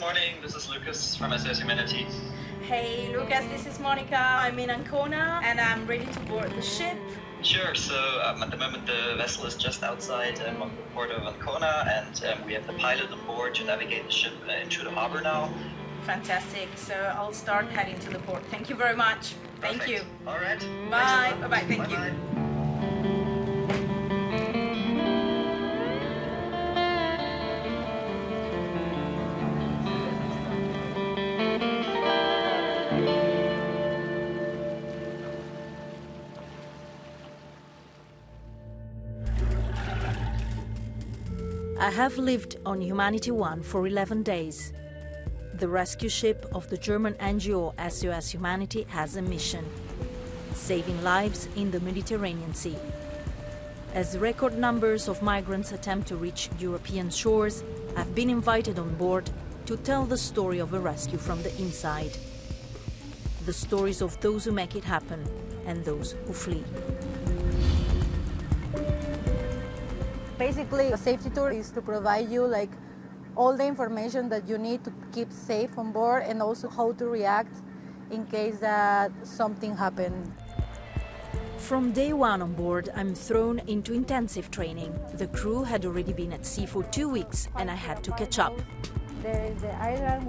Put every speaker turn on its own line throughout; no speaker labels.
morning. This is Lucas from SOS Humanity.
Hey Lucas, this is Monica. I'm in Ancona and I'm ready to board the ship.
Sure, so at the moment the vessel is just outside of the port of Ancona, and we have the pilot on board to navigate the ship into the harbor now.
Fantastic, so I'll start heading to the port. Thank you very much. Thank
Perfect.
you.
All right.
Bye. Bye-bye, thank you.
Bye-bye.
I have lived on Humanity 1 for 11 days. The rescue ship of the German NGO SOS Humanity has a mission: saving lives in the Mediterranean Sea. As record numbers of migrants attempt to reach European shores, I've been invited on board to tell the story of a rescue from the inside. The stories of those who make it happen and those who flee.
Basically, a safety tour is to provide you all the information that you need to keep safe on board, and also how to react in case that something happened.
From day one on board, I'm thrown into intensive training. The crew had already been at sea for 2 weeks and I had to catch up.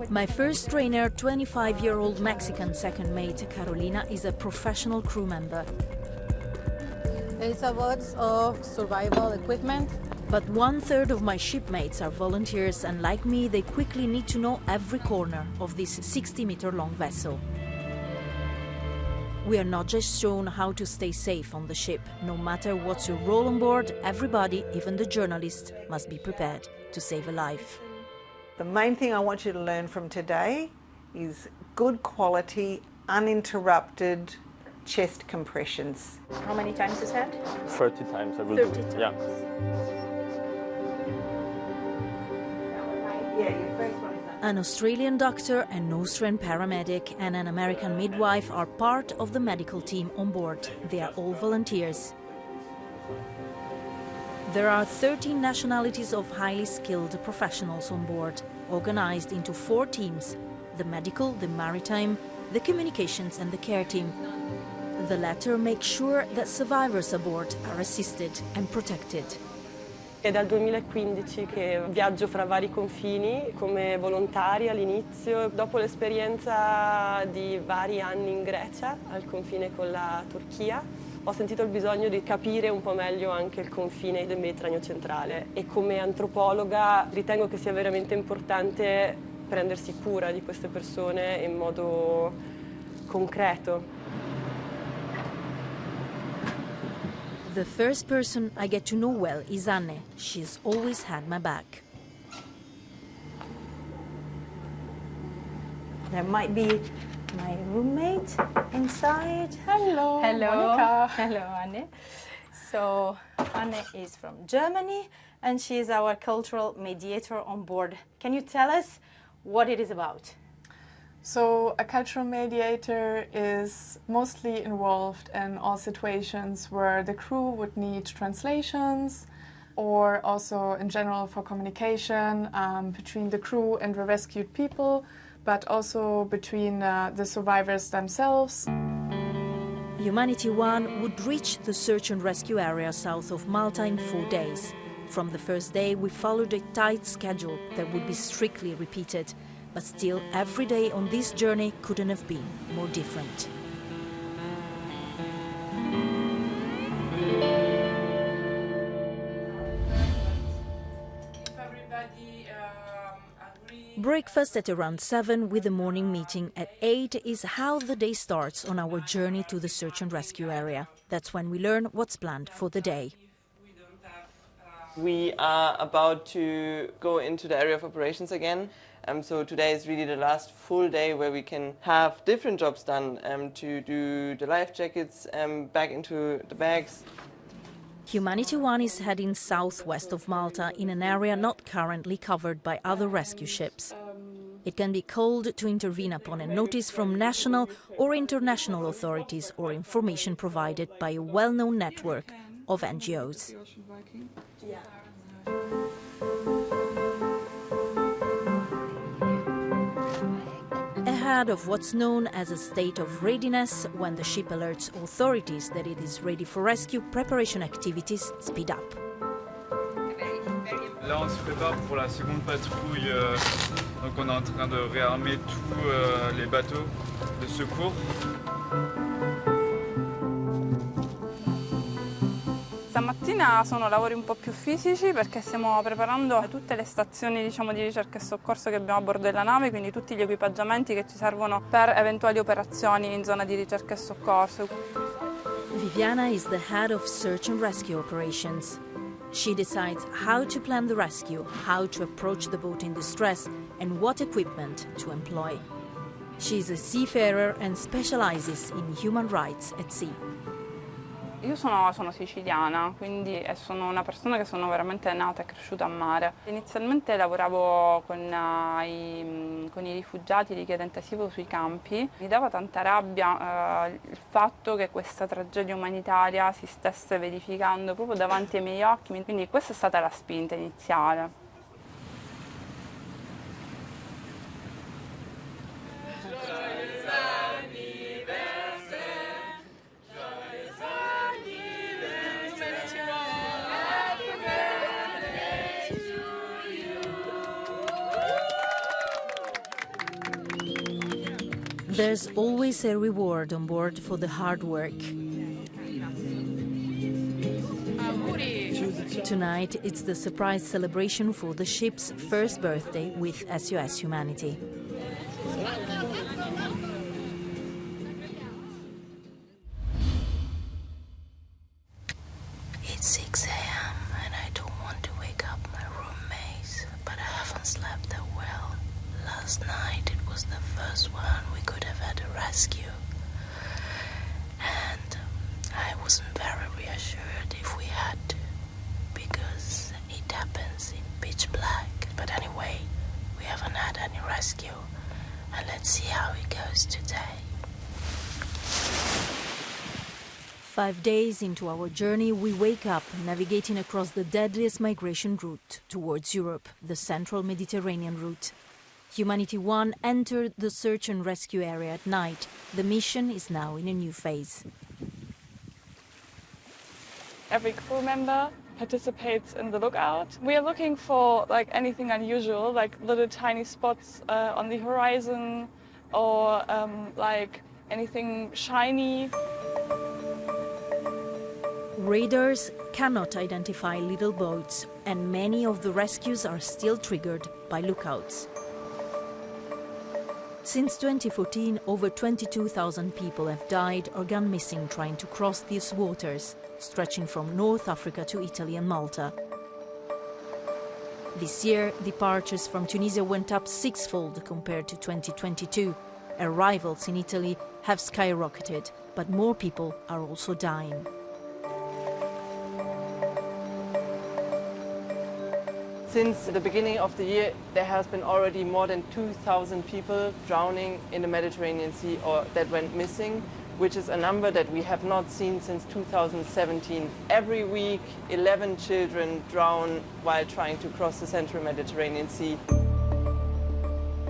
My first trainer, 25-year-old Mexican second mate Carolina, is a professional crew member.
It's a lot of survival equipment.
But 1/3 of my shipmates are volunteers, and like me, they quickly need to know every corner of this 60-meter-long vessel. We are not just shown how to stay safe on the ship. No matter what's your role on board, everybody, even the journalists, must be prepared to save a life.
The main thing I want you to learn from today is good quality, uninterrupted chest compressions.
How many times is that?
30 times I will
30
do.
times.
Yeah.
An Australian doctor, an Austrian paramedic and an American midwife are part of the medical team on board. They are all volunteers. There are 13 nationalities of highly skilled professionals on board, organized into 4 teams: the medical, the maritime, the communications and the care team. The latter makes sure that survivors aboard are assisted and protected.
È dal 2015 che viaggio fra vari confini come volontaria all'inizio. Dopo l'esperienza di vari anni in Grecia, al confine con la Turchia, ho sentito il bisogno di capire un po' meglio anche il confine del Mediterraneo centrale, e come antropologa ritengo che sia veramente importante prendersi cura di queste persone in modo concreto.
The first person I get to know well is Anne. She's always had my back.
There might be my roommate inside.
Hello,
Hello.
Monica.
Hello, Anne. So, Anne is from Germany and she is our cultural mediator on board. Can you tell us what it is about?
So a cultural mediator is mostly involved in all situations where the crew would need translations, or also in general for communication between the crew and the rescued people, but also between the survivors themselves.
Humanity 1 would reach the search and rescue area south of Malta in 4 days. From the first day, we followed a tight schedule that would be strictly repeated. But still, every day on this journey couldn't have been more different. Breakfast at around 7 with a morning meeting at 8 is how the day starts on our journey to the search and rescue area. That's when we learn what's planned for the day.
We are about to go into the area of operations again. So today is really the last full day where we can have different jobs done, to do the life jackets back into the bags.
Humanity 1 is heading southwest of Malta in an area not currently covered by other rescue ships. It can be called to intervene upon a notice from national or international authorities or information provided by a well-known network of NGOs. ahead of what's known as a state of readiness. When the ship alerts authorities that it is ready for rescue, preparation activities speed up.
Là, on se prépare pour la seconde patrouille. Donc on est en train de réarmer tous les bateaux de secours.
Stamattina sono lavori un po' più fisici perché stiamo preparando tutte le stazioni, diciamo, di ricerca e soccorso che abbiamo a bordo della nave, quindi tutti gli equipaggiamenti che ci servono per eventuali operazioni in zona di ricerca e soccorso.
Viviana is the head of search and rescue operations. She decides how to plan the rescue, how to approach the boat in distress, and what equipment to employ. She is a seafarer and specializes in human rights at sea.
Io sono siciliana, quindi sono una persona che sono veramente nata e cresciuta a mare. Inizialmente lavoravo con i rifugiati richiedenti asilo sui campi. Mi dava tanta rabbia il fatto che questa tragedia umanitaria si stesse verificando proprio davanti ai miei occhi, quindi questa è stata la spinta iniziale.
There's always a reward on board for the hard work. Tonight, it's the surprise celebration for the ship's first birthday with SOS Humanity.
It's 6 a.m. and I don't want to wake up my roommates, but I haven't slept that well. Last night it was the first one we could have had a rescue, and I wasn't very reassured if we had to, because it happens in pitch black. But anyway, we haven't had any rescue, and let's see how it goes today.
5 days into our journey, we wake up navigating across the deadliest migration route towards Europe, the central Mediterranean route. Humanity 1 entered the search and rescue area at night. The mission is now in a new phase.
Every crew member participates in the lookout. We are looking for anything unusual, like little tiny spots on the horizon, or anything shiny.
Radars cannot identify little boats, and many of the rescues are still triggered by lookouts. Since 2014, over 22,000 people have died or gone missing trying to cross these waters, stretching from North Africa to Italy and Malta. This year, departures from Tunisia went up sixfold compared to 2022. Arrivals in Italy have skyrocketed, but more people are also dying.
Since the beginning of the year, there has been already more than 2,000 people drowning in the Mediterranean Sea or that went missing, which is a number that we have not seen since 2017. Every week, 11 children drown while trying to cross the central Mediterranean Sea.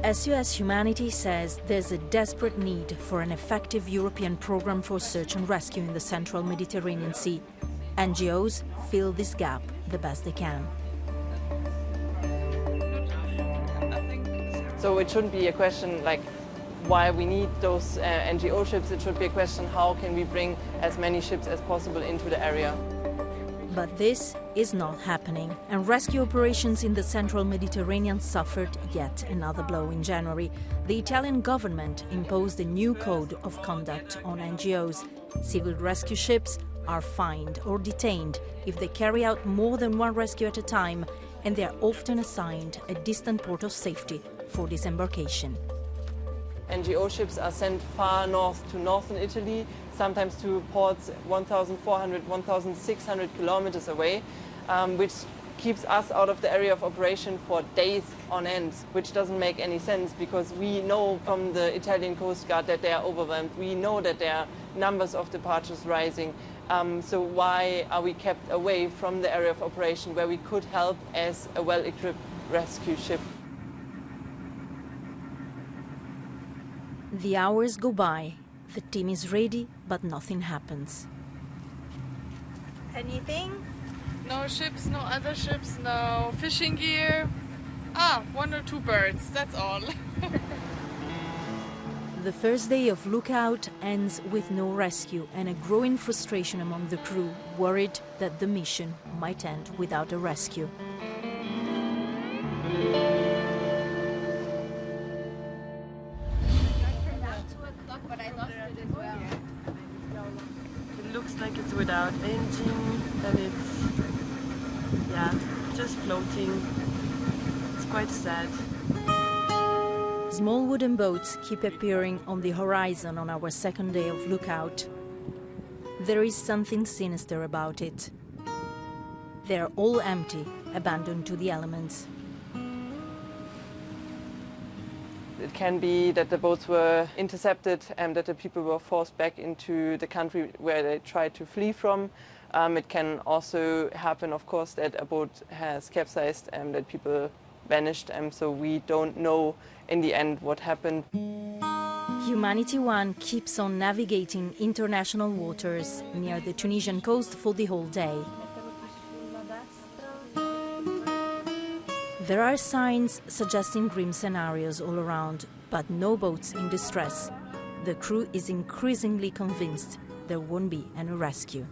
SOS Humanity says there's a desperate need for an effective European program for search and rescue in the central Mediterranean Sea. NGOs fill this gap the best they can.
So it shouldn't be a question like why we need those NGO ships. It should be a question how can we bring as many ships as possible into the area.
But this is not happening, and rescue operations in the central Mediterranean suffered yet another blow in January. The Italian government imposed a new code of conduct on NGOs. Civil rescue ships are fined or detained if they carry out more than one rescue at a time, and they are often assigned a distant port of safety for disembarkation.
NGO ships are sent far north to northern Italy, sometimes to ports 1,400, 1,600 kilometers away, which keeps us out of the area of operation for days on end, which doesn't make any sense because we know from the Italian Coast Guard that they are overwhelmed. We know that there are numbers of departures rising. So why are we kept away from the area of operation where we could help as a well-equipped rescue ship?
The hours go by. The team is ready, but nothing happens.
Anything?
No ships, no other ships, no fishing gear. 1 or 2 birds, that's all.
The first day of lookout ends with no rescue and a growing frustration among the crew, worried that the mission might end without a rescue.
It looks like it's without engine and it's, just floating. It's quite sad.
Small wooden boats keep appearing on the horizon on our second day of lookout. There is something sinister about it. They're all empty, abandoned to the elements.
It can be that the boats were intercepted and that the people were forced back into the country where they tried to flee from. It can also happen, of course, that a boat has capsized and that people vanished, so we don't know in the end what happened.
Humanity 1 keeps on navigating international waters near the Tunisian coast for the whole day. There are signs suggesting grim scenarios all around, but no boats in distress. The crew is increasingly convinced there won't be any rescue.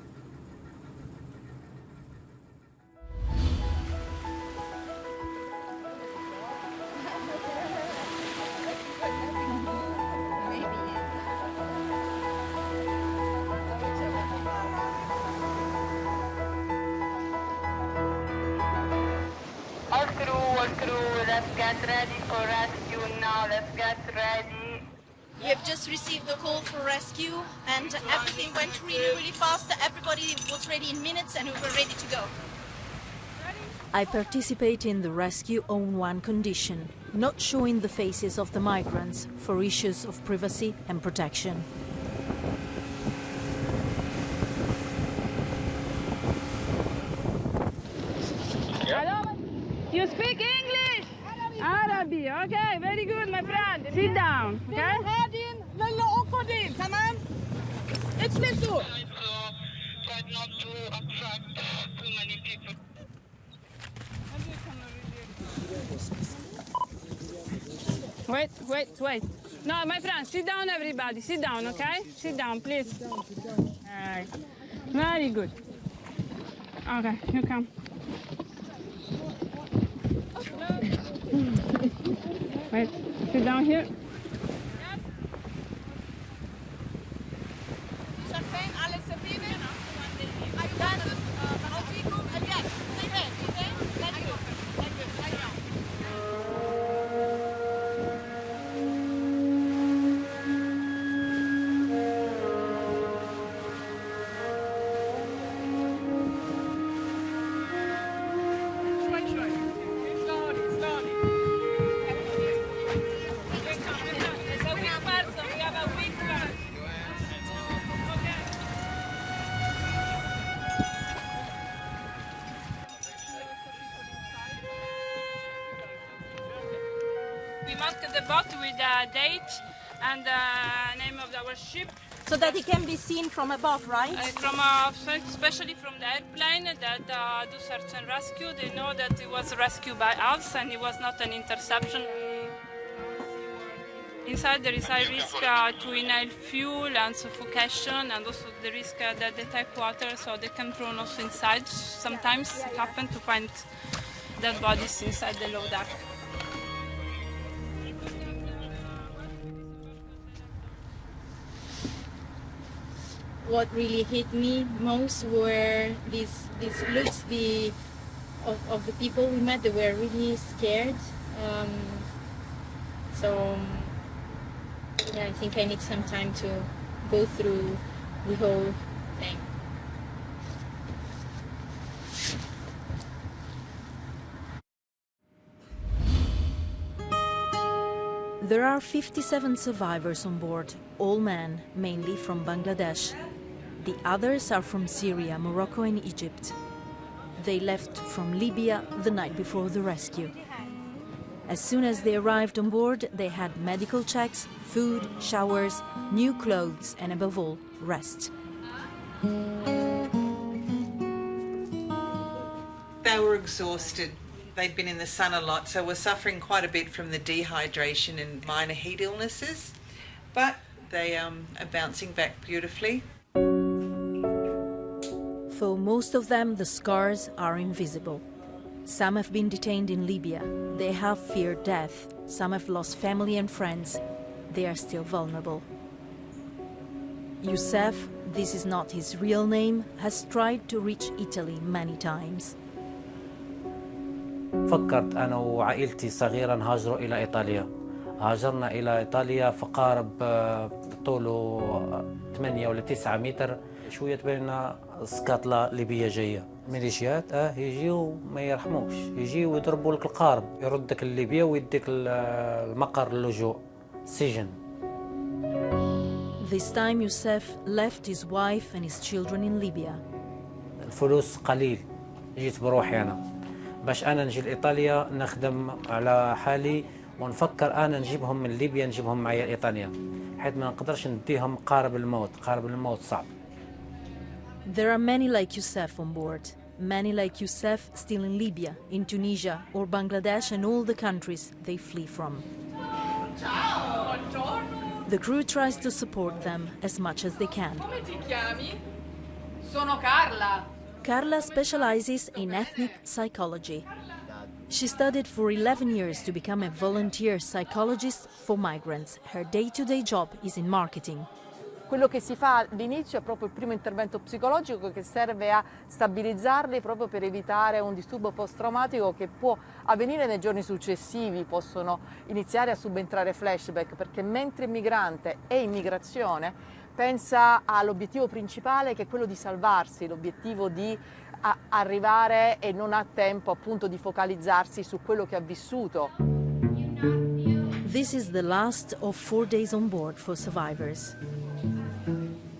Let's get ready for rescue now. Let's get ready.
We have just received the call for rescue and everything went really fast. Everybody was ready in minutes and we were ready to go.
I participate in the rescue on one condition: not showing the faces of the migrants for issues of privacy and protection.
You speak English? Arabic. Okay, very good, my friend. Sit down, okay? Wait. No, my friend, sit down, everybody. Sit down, okay? Sit down, please. Very good. Okay, you come. Wait, sit down here. We marked the boat with a date and the name of our ship.
So that it can be seen from above, right?
Especially from the airplane that do search and rescue. They know that it was rescued by us and it was not an interception. Inside there is high risk to inhale fuel and suffocation, and also the risk that they take water, so they can drown also inside. Sometimes it happens to find dead bodies inside the low deck.
What really hit me most were these looks of the people we met. They were really scared. So yeah, I think I need some time to go through the whole thing.
There are 57 survivors on board, all men, mainly from Bangladesh. The others are from Syria, Morocco and Egypt. They left from Libya the night before the rescue. As soon as they arrived on board, they had medical checks, food, showers, new clothes, and above all, rest.
They were exhausted. They'd been in the sun a lot, so were suffering quite a bit from the dehydration and minor heat illnesses. But they are bouncing back beautifully.
For most of them, the scars are invisible. Some have been detained in Libya. They have feared death. Some have lost family and friends. They are still vulnerable. Youssef, this is not his real name, has tried to reach Italy many times.
فكرت أنا وعائلتي صغيرا هاجروا إلى إيطاليا. هاجرنا إلى إيطاليا فقارب طوله 8 ولا 9 متر. شوية بيننا سكاطلة ليبية جاية. ميليشيات يجيو ما يرحموش، يجيو يضربوا لك القارب، يردك لليبيا ويديك المقر اللجوء، سجن.
This time Youssef left his wife and his children in Libya.
الفلوس قليل، جيت بروحي أنا. باش أنا نجي لإيطاليا نخدم على حالي ونفكر أنا نجيبهم من ليبيا نجيبهم معايا لإيطاليا، حيث ما نقدرش نديهم قارب الموت، قارب الموت صعب.
There are many like Youssef on board, many like Youssef still in Libya, in Tunisia or Bangladesh and all the countries they flee from. The crew tries to support them as much as they can.
Come ti chiami? Sono Carla.
Carla specializes in ethnic psychology. She studied for 11 years to become a volunteer psychologist for migrants. Her day-to-day job is in marketing.
Quello che si fa all'inizio è proprio il primo intervento psicologico che serve a stabilizzarli proprio per evitare un disturbo post-traumatico che può avvenire nei giorni successivi, possono iniziare a subentrare flashback, perché mentre il migrante è in migrazione pensa all'obiettivo principale che è quello di salvarsi, l'obiettivo di arrivare e non ha tempo appunto di focalizzarsi su quello che ha vissuto.
This is the last of 4 days on board for survivors.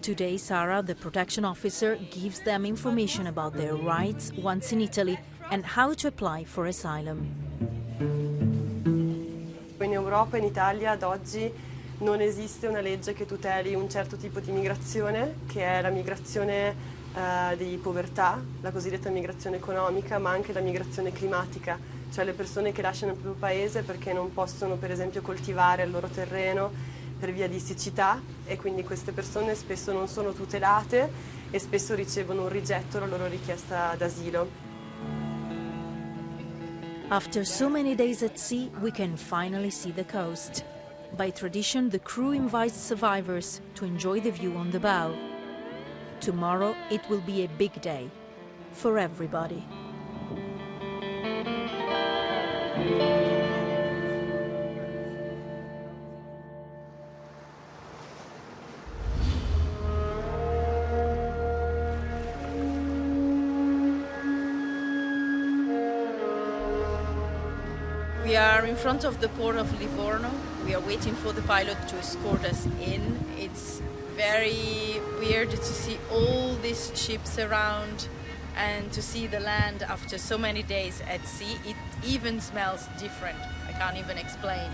Today, Sara, the protection officer, gives them information about their rights once in Italy and how to apply for asylum.
In Europa, in Italia, ad oggi non esiste una legge che tuteli un certo tipo di migrazione, che è la migrazione di povertà, la cosiddetta migrazione economica, ma anche la migrazione climatica, cioè le persone che lasciano il proprio paese perché non possono, per esempio, coltivare il loro terreno per via di siccità, e quindi queste persone spesso non sono tutelate e spesso ricevono un rigetto alla loro richiesta d'asilo.
After so many days at sea, we can finally see the coast. By tradition, the crew invites survivors to enjoy the view on the bow. Tomorrow it will be a big day for everybody.
We are in front of the port of Livorno. We are waiting for the pilot to escort us in. It's very weird to see all these ships around and to see the land after so many days at sea. It even smells different. I can't even explain.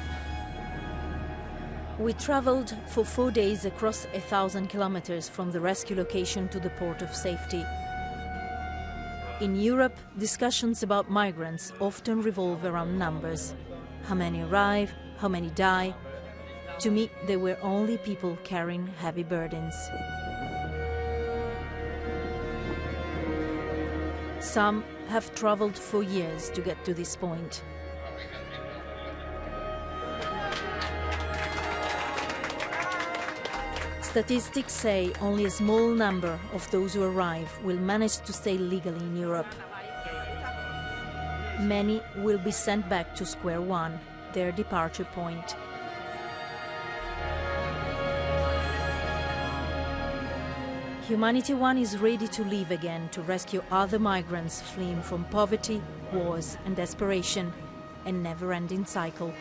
We traveled for 4 days across 1,000 kilometers from the rescue location to the port of safety. In Europe, discussions about migrants often revolve around numbers. How many arrive, how many die. To me, they were only people carrying heavy burdens. Some have traveled for years to get to this point. Statistics say only a small number of those who arrive will manage to stay legally in Europe. Many will be sent back to square one, their departure point. Humanity One is ready to leave again to rescue other migrants fleeing from poverty, wars and desperation, a never-ending cycle.